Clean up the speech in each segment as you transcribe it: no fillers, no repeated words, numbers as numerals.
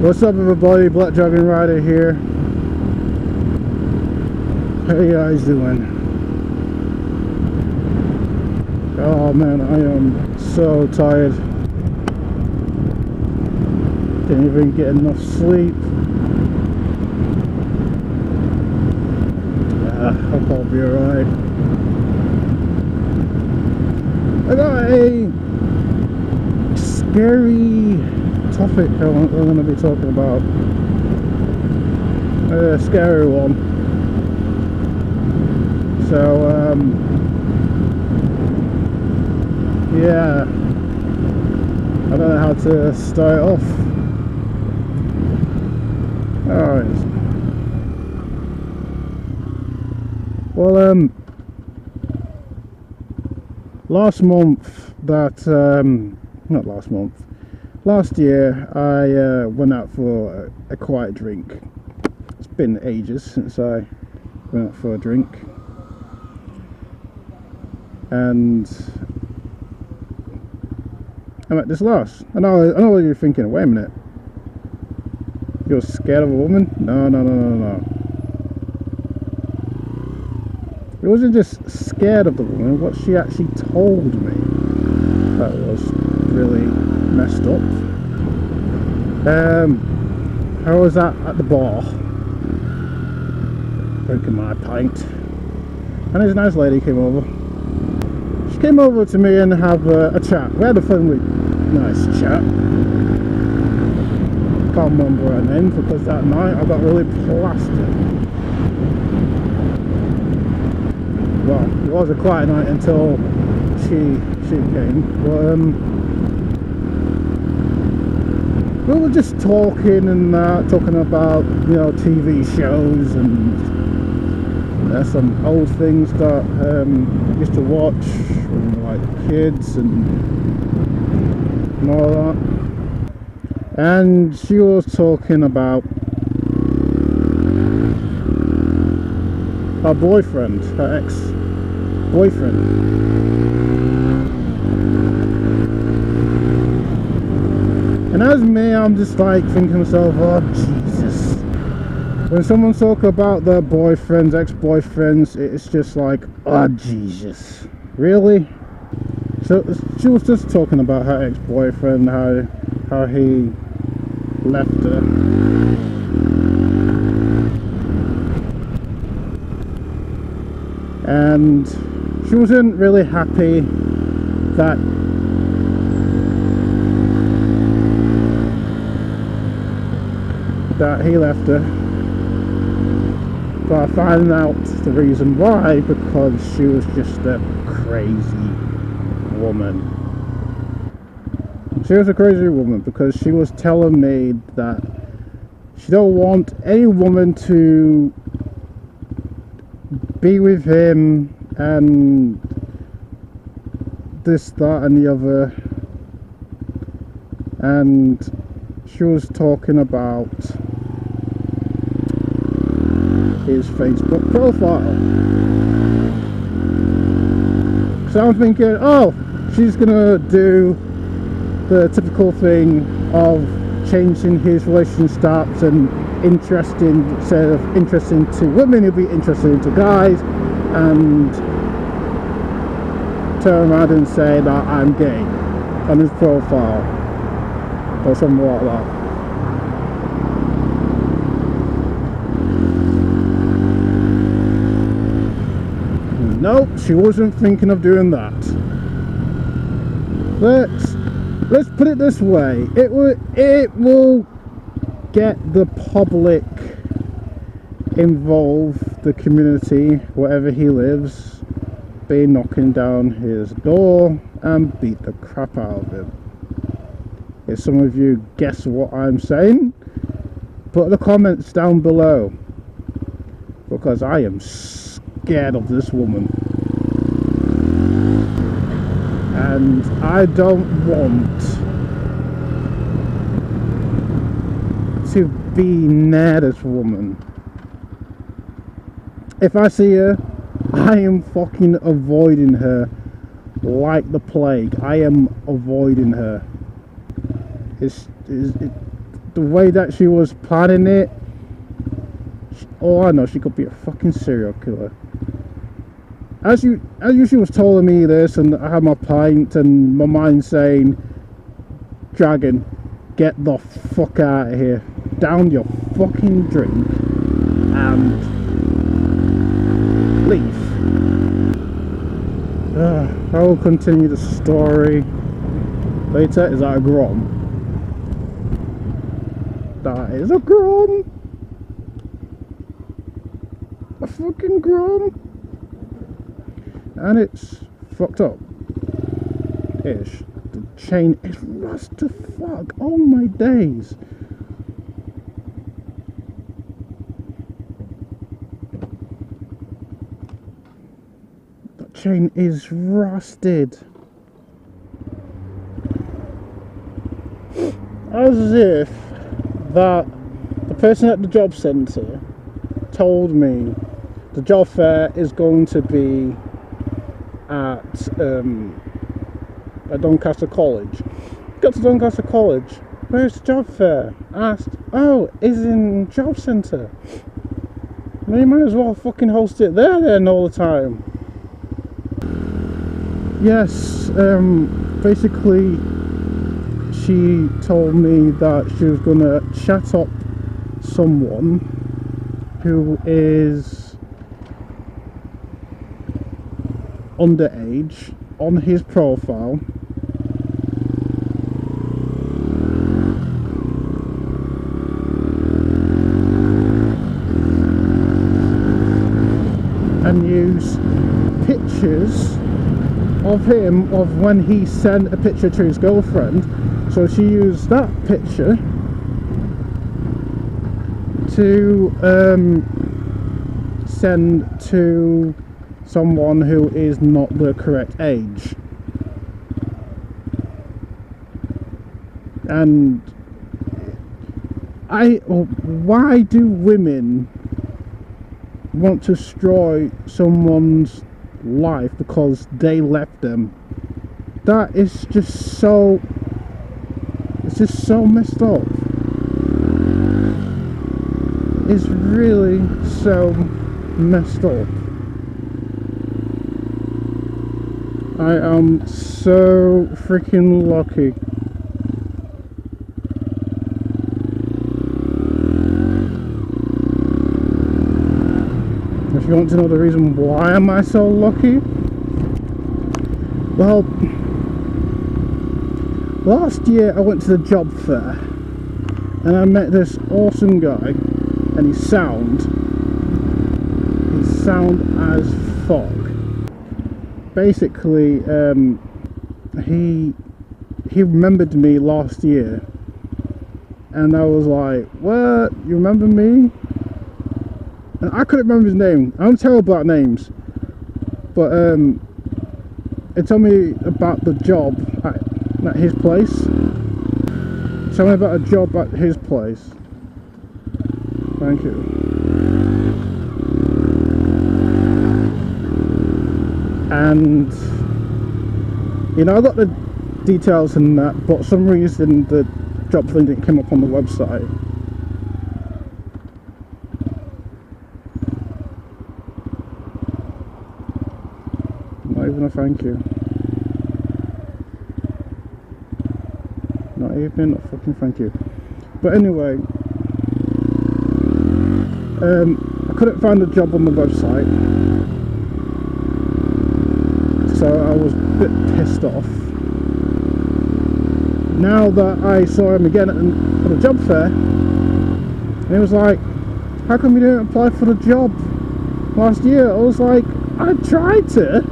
What's up everybody, Black Dragonrider here. How you guys doing? Oh man, I am so tired. Didn't even get enough sleep. I hope I'll be alright. I got a scary topic I'm going to be talking about. A scary one. So yeah, I don't know how to start off. Alright. Well, last month, not last month, last year I went out for a quiet drink. It's been ages since I went out for a drink, and I met this lass. I know what you're thinking. Wait a minute, you're scared of a woman? No. It wasn't just scared of the woman. What she actually told me that was really messed up. I was at the bar drinking my pint, and this nice lady came over. She came over to me and have a chat. We had a friendly, nice chat. Can't remember her name because that night I got really plastered. Well, it was a quiet night until she came. But we were just talking and talking about, you know, TV shows and some old things that we used to watch when we were like kids and all that. And she was talking about her boyfriend, her ex-boyfriend. And as me, I'm just like thinking to myself, oh Jesus. When someone talks about their boyfriends, ex-boyfriends, it's just like, oh Jesus, really? So she was just talking about her ex-boyfriend, how he left her. And she wasn't really happy that he left her, but I found out the reason why, because she was just a crazy woman. She was a crazy woman because she was telling me that she don't want any woman to be with him and this, that and the other. And she was talking about his Facebook profile. So I'm thinking, oh, she's gonna do the typical thing of changing his relationship stats and instead of interesting to women, he'll be interested into guys, and turn around and say that I'm gay on his profile or something like that. Nope, she wasn't thinking of doing that. Let's put it this way, it will get the public involved, the community, wherever he lives, be knocking down his door and beat the crap out of him. If some of you guess what I'm saying, put the comments down below, because I am scared of this woman. And I don't want to be near this woman. If I see her, I am fucking avoiding her like the plague. I am avoiding her. the way that she was planning it, oh, I know, she could be a fucking serial killer. As she was telling me this, and I had my pint, and my mind saying, Dragon, get the fuck out of here. Down your fucking drink and leave. I will continue the story later. Is that a Grom? That is a Grom. A fucking Grom. And it's fucked up ish. The chain is rust to fuck. Oh my days. The chain is rusted. As if that the person at the job centre told me the job fair is going to be at Doncaster College. Got to Doncaster College. Where's the job fair? Asked. Oh, it's in job centre. Well, you might as well fucking host it there then all the time. Yes. Basically, she told me that she was gonna chat up someone who is underage on his profile, and use pictures of him of when he sent a picture to his girlfriend. So she used that picture to send to someone who is not the correct age. And why do women want to destroy someone's life because they left them? That is just so, it's just so messed up. It's really so messed up. I am so freaking lucky. If you want to know the reason why am I so lucky, well, last year I went to the job fair and I met this awesome guy, and he's sound as fuck. Basically, he remembered me last year, and I was like, what, you remember me? And I couldn't remember his name. I'm terrible at names, but it told me about the job at his place. Tell me about a job at his place. Thank you. And you know, I got the details and that, but for some reason the job thing didn't come up on the website. Not even a thank you. Not even a fucking thank you. But anyway, I couldn't find a job on the website, so I was a bit pissed off. Now that I saw him again at the job fair, and he was like, how come you didn't apply for the job last year? I was like, I tried to,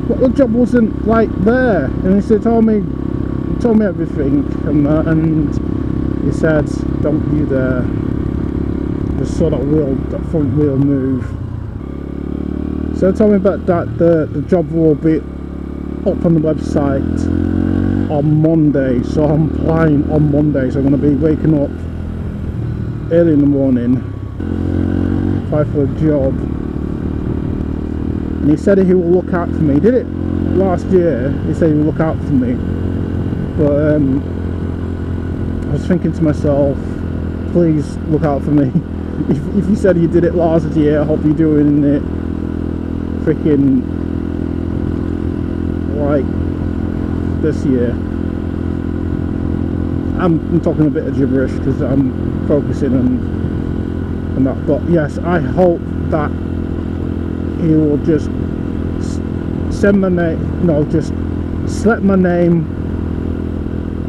but the job wasn't like there. And he told me everything and that, and he said, don't you dare just saw that front wheel move. So he told me about that the job will be up on the website on Monday, so I'm applying on Monday. So I'm going to be waking up early in the morning, apply for a job, and he said he will look out for me. He did it last year. He said he will look out for me, but was thinking to myself, please look out for me. If you said you did it last year, I hope you're doing it freaking like this year. I'm talking a bit of gibberish because I'm focusing on that, but yes, I hope that he will just send my name, no, just select my name,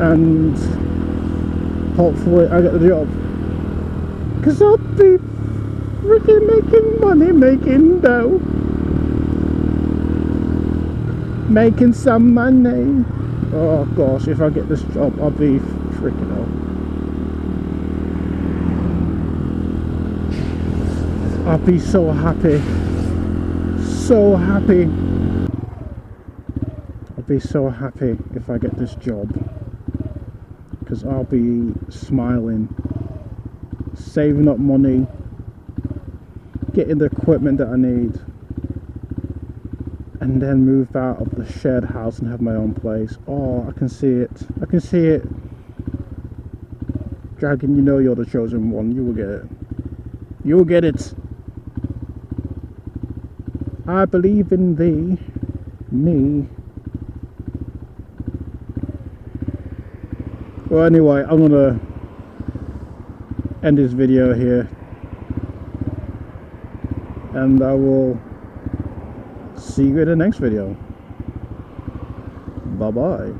and hopefully I get the job, because I'll be freaking making money, making dough, making some money. Oh gosh, if I get this job, I'll be freaking out. I'll be so happy, so happy. I'll be so happy if I get this job, because I'll be smiling, saving up money, getting the equipment that I need, and then move out of the shared house and have my own place. Oh, I can see it. I can see it. Dragon, you know you're the chosen one. You will get it. You will get it. I believe in thee. Me. Well, anyway, I'm gonna end this video here, and I will see you in the next video. Bye bye.